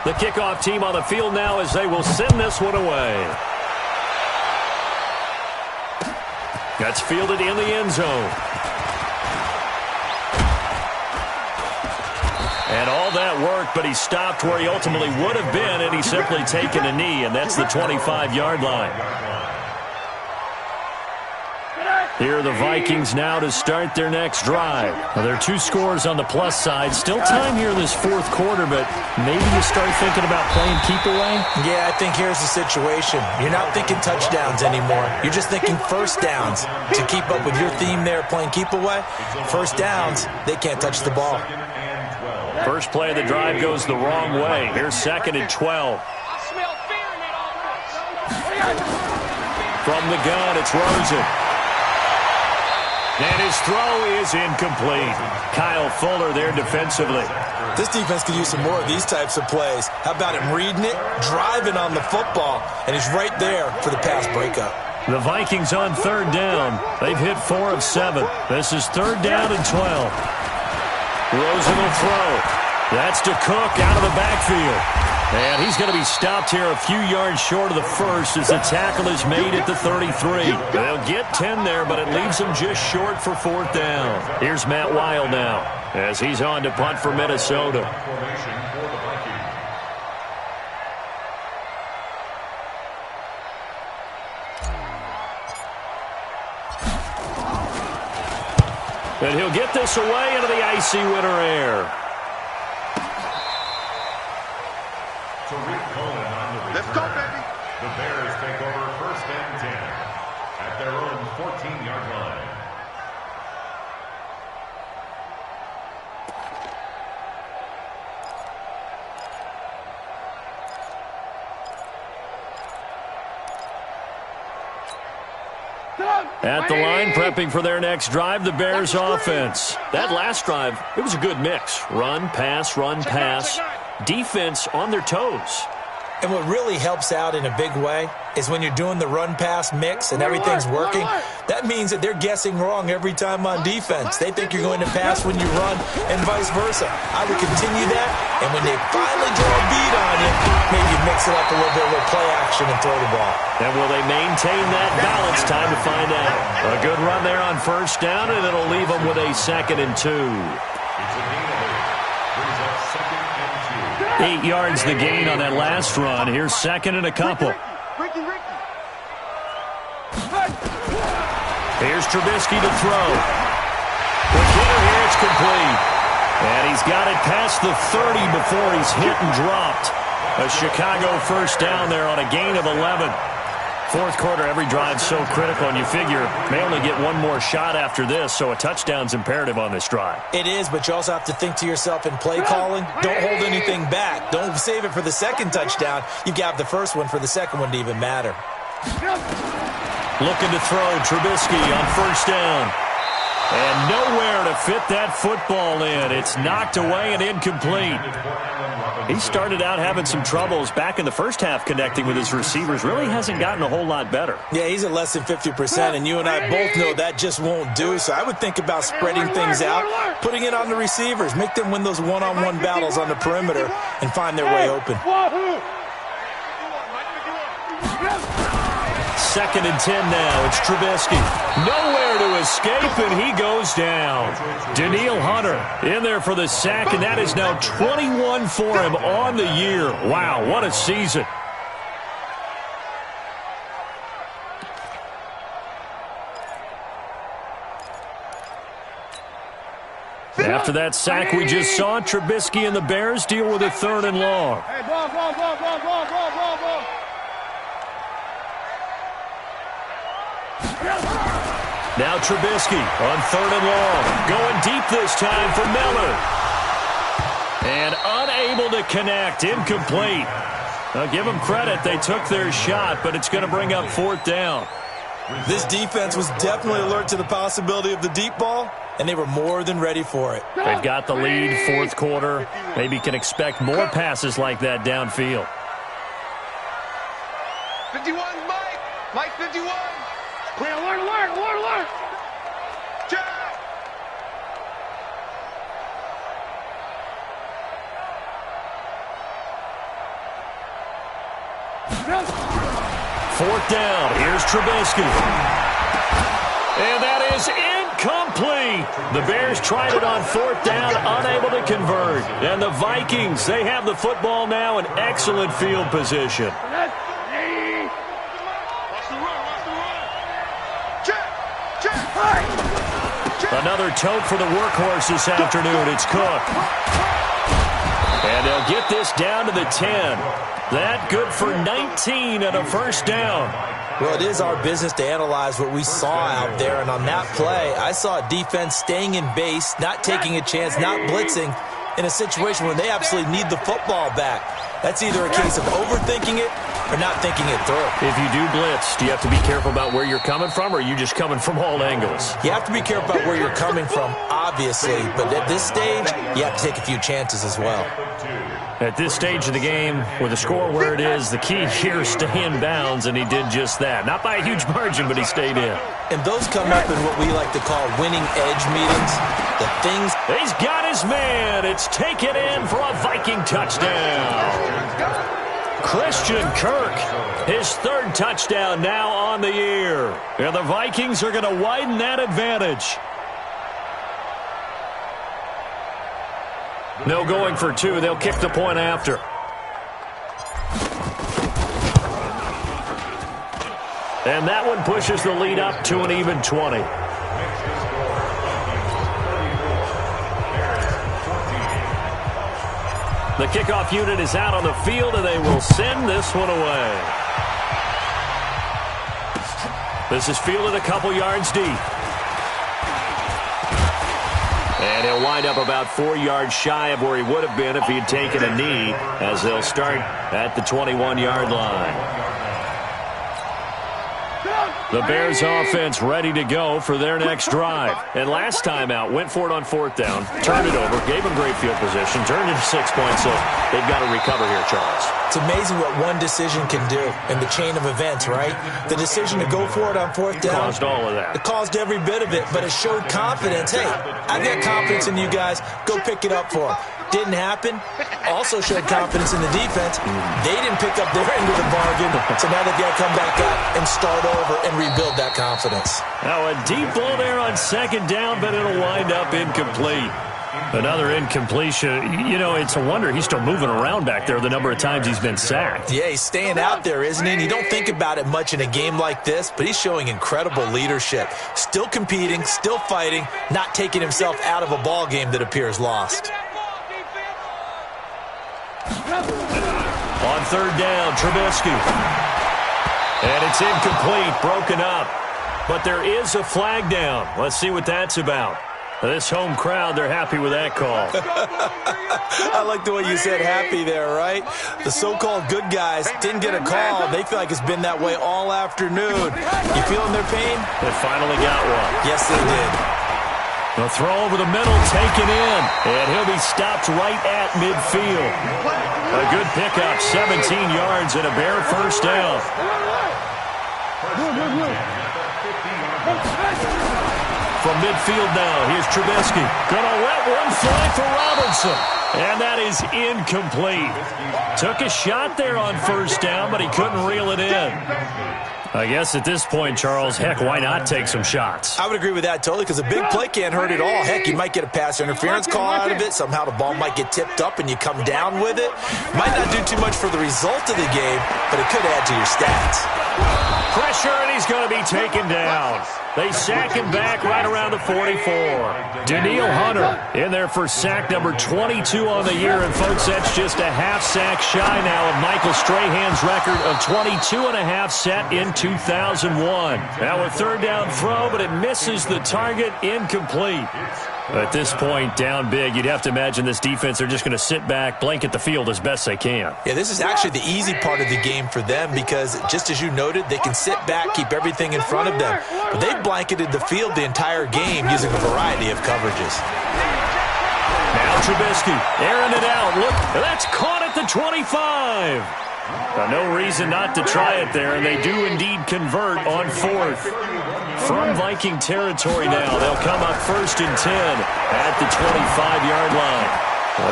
Speaker 2: The kickoff team on the field now as they will send this one away. That's fielded in the end zone. And all that work, but he stopped where he ultimately would have been, and he's simply taken a knee, and that's the 25-yard line. Here are the Vikings now to start their next drive. Well, there are 2 scores on the plus side. Still time here in this 4th quarter, but maybe you start thinking about playing keep away?
Speaker 3: Yeah, I think here's the situation. You're not thinking touchdowns anymore. You're just thinking first downs. To keep up with your theme there, playing keep away, first downs, they can't touch the ball.
Speaker 2: First play of the drive goes the wrong way. Here's 2nd and 12. From the gun, it's Rosen. And his throw is incomplete. Kyle Fuller there defensively.
Speaker 3: This defense could use some more of these types of plays. How about him reading it, driving on the football, and he's right there for the pass breakup.
Speaker 2: The Vikings on 3rd down. They've hit 4 of 7. This is 3rd down and 12. Rosen will throw. That's to Cook out of the backfield. And he's going to be stopped here a few yards short of the first as the tackle is made at the 33. They'll get 10 there, but it leaves them just short for 4th down. Here's Matt Weil now as he's on to punt for Minnesota. And he'll get this away into the icy winter air.
Speaker 5: Let's go, baby.
Speaker 4: The Bears take over 1st and 10 at their own 14-yard line.
Speaker 2: At the line, prepping for their next drive, the Bears offense. That last drive, it was a good mix. Run, pass, defense on their toes.
Speaker 3: And what really helps out in a big way is when you're doing the run-pass mix and everything's working, that means that they're guessing wrong every time on defense. They think you're going to pass when you run and vice versa. I would continue that, and when they finally draw a beat on you, maybe mix it up a little bit with play action and throw the ball.
Speaker 2: And will they maintain that balance? Time to find out. A good run there on 1st down, and it'll leave them with a 2nd and 2. 8 yards the gain on that last run. Here's 2nd and a couple.
Speaker 5: Ricky,
Speaker 2: Trubisky to throw. Quick hitter here, it's complete. And he's got it past the 30 before he's hit and dropped. A Chicago first down there on a gain of 11. Fourth quarter, every drive so critical, and you figure may only get one more shot after this, so a touchdown's imperative on this drive.
Speaker 3: It is, but you also have to think to yourself in play calling, don't hold anything back. Don't save it for the second touchdown. You've got the first one for the second one to even matter.
Speaker 2: Looking to throw, Trubisky on first down. And nowhere to fit that football in. It's knocked away and incomplete. He started out having some troubles back in the first half connecting with his receivers. Really hasn't gotten a whole lot better.
Speaker 3: Yeah, he's at less than 50%, and you and I both know that just won't do. So I would think about spreading things out, putting it on the receivers, make them win those one-on-one battles on the perimeter, and find their way open.
Speaker 2: Second and 10 now. It's Trubisky. Nowhere to escape, and he goes down. Danielle Hunter in there for the sack, and that is now 21 for him on the year. Wow, what a season. After that sack we just saw, Trubisky and the Bears deal with a third and long. Now Trubisky on third and long. Going deep this time for Miller. And unable to connect. Incomplete. Now give them credit. They took their shot, but it's going to bring up fourth down.
Speaker 3: This defense was definitely alert to the possibility of the deep ball, and they were more than ready for it.
Speaker 2: They've got the lead, fourth quarter. Maybe can expect more passes like that downfield.
Speaker 5: 51, Mike. Mike 51. Clear, alert. Jack.
Speaker 2: Fourth down. Here's Trubisky. And that is incomplete. The Bears tried it on fourth down, unable to convert. And the Vikings, they have the football now in excellent field position. Another tote for the workhorse this afternoon. It's Cook. And they'll get this down to the 10. That good for 19 and a first down.
Speaker 3: Well, it is our business to analyze what we saw out there, and on that play, I saw a defense staying in base, not taking a chance, not blitzing, in a situation where they absolutely need the football back. That's either a case of overthinking it or not thinking it through.
Speaker 2: If you do blitz, do you have to be careful about where you're coming from, or are you just coming from all angles?
Speaker 3: You have to be careful about where you're coming from, obviously, but at this stage, you have to take a few chances as well.
Speaker 2: At this stage of the game, with the score where it is, the key here is stay in bounds, and he did just that. Not by a huge margin, but he stayed in.
Speaker 3: And those come up in what we like to call winning edge meetings. The things...
Speaker 2: He's got his man. It's taken in for a Viking touchdown. Christian Kirk, his third touchdown now on the year. And the Vikings are going to widen that advantage. No going for two. They'll kick the point after. And that one pushes the lead up to an even 20. The kickoff unit is out on the field, and they will send this one away. This is fielded a couple yards deep. And he'll wind up about 4 yards shy of where he would have been if he had taken a knee, as they'll start at the 21-yard line. The Bears offense ready to go for their next drive. And last time out, went for it on fourth down, turned it over, gave them great field position, turned into 6 points, so they've got to recover here, Charles.
Speaker 3: It's amazing what one decision can do in the chain of events, right? The decision to go for it on fourth down.
Speaker 2: Caused all of that.
Speaker 3: It caused every bit of it, but it showed confidence. Hey, I've got confidence in you guys. Go pick it up for them. Didn't happen. Also showed confidence in the defense. They didn't pick up their end of the bargain, so now they've got to come back out and start over and rebuild that confidence.
Speaker 2: Now a deep ball there on second down, but it'll wind up incomplete. Another incompletion. You know, it's a wonder he's still moving around back there the number of times he's been sacked.
Speaker 3: Yeah, he's staying out there, isn't he? And you don't think about it much in a game like this, but he's showing incredible leadership. Still competing, still fighting, not taking himself out of a ball game that appears lost.
Speaker 2: On third down, Trubisky. And it's incomplete, broken up. But there is a flag down. Let's see what that's about. This home crowd, they're happy with that call.
Speaker 3: I like the way you said happy there, right? The so-called good guys didn't get a call. They feel like it's been that way all afternoon. You feeling their pain?
Speaker 2: They finally got one.
Speaker 3: Yes, they did.
Speaker 2: The throw over the middle, taken in. And he'll be stopped right at midfield. A good pickup, 17 yards and a bare first down. From midfield now, here's Trubisky. Gonna let one fly for Robinson. And that is incomplete. Took a shot there on first down, but he couldn't reel it in. I guess at this point, Charles, heck, why not take some shots?
Speaker 3: I would agree with that totally, because a big play can't hurt at all. Heck, you might get a pass interference call out of it. Somehow the ball might get tipped up and you come down with it. Might not do too much for the result of the game, but it could add to your stats.
Speaker 2: Pressure, and he's going to be taken down. They sack him back right around the 44. Danielle Hunter in there for sack number 22 on the year. And, folks, that's just a half sack shy now of Michael Strahan's record of 22.5 set in 2001. Now a third down throw, but it misses the target, incomplete. At this point, down big, you'd have to imagine this defense, they're just going to sit back, blanket the field as best they can.
Speaker 3: Yeah, this is actually the easy part of the game for them because, just as you noted, they can sit back, keep everything in front of them. But they've blanketed the field the entire game using a variety of coverages.
Speaker 2: Now Trubisky, airing it out. Look, that's caught at the 25. No reason not to try it there, and they do indeed convert on fourth. From Viking territory now, they'll come up first and 10 at the 25-yard line.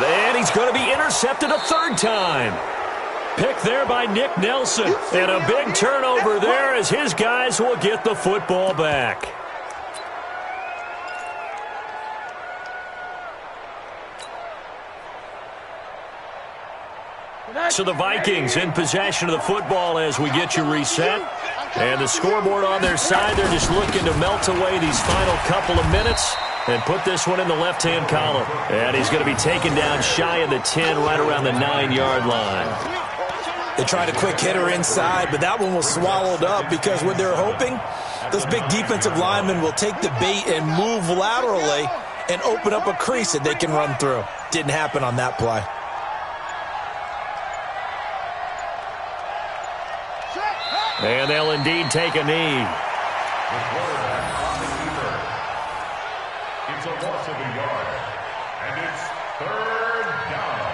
Speaker 2: And he's going to be intercepted a third time. Pick there by Nick Nelson. And a big turnover there as his guys will get the football back. So the Vikings in possession of the football as we get you reset. And the scoreboard on their side, they're just looking to melt away these final couple of minutes and put this one in the left-hand column. And he's going to be taken down shy of the 10, right around the 9-yard line.
Speaker 3: They tried a quick hitter inside, but that one was swallowed up because what they're hoping, those big defensive linemen will take the bait and move laterally and open up a crease that they can run through. Didn't happen on that play.
Speaker 2: And they'll indeed take a knee.
Speaker 4: The quarterback on the keeper. It's a loss of a yard. And it's third down.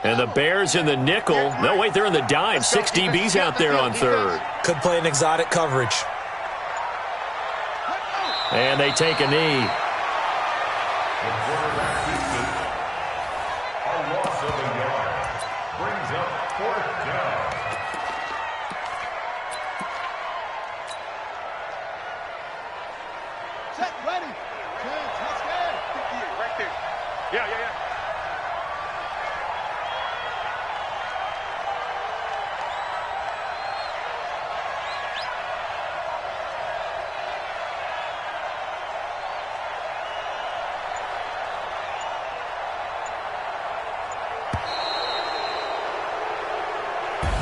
Speaker 2: And the Bears in the nickel. No, wait, they're in the dime. 6 DBs out there on third.
Speaker 3: Could play an exotic coverage.
Speaker 2: And they take a knee.
Speaker 4: The quarterback keeps it. A loss of a yard. Brings up fourth down.
Speaker 5: Set, ready. Let's go. Right there. Yeah.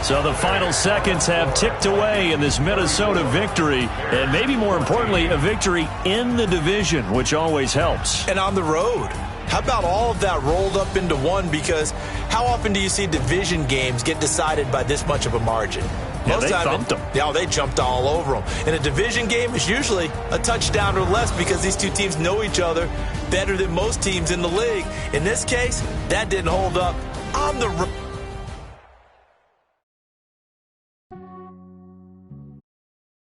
Speaker 2: So the final seconds have ticked away in this Minnesota victory, and maybe more importantly, a victory in the division, which always helps.
Speaker 3: And on the road. How about all of that rolled up into one? Because how often do you see division games get decided by this much of a margin?
Speaker 2: Yeah, they thumped them.
Speaker 3: Yeah, they jumped all over them. And a division game is usually a touchdown or less because these two teams know each other better than most teams in the league. In this case, that didn't hold up. On the road.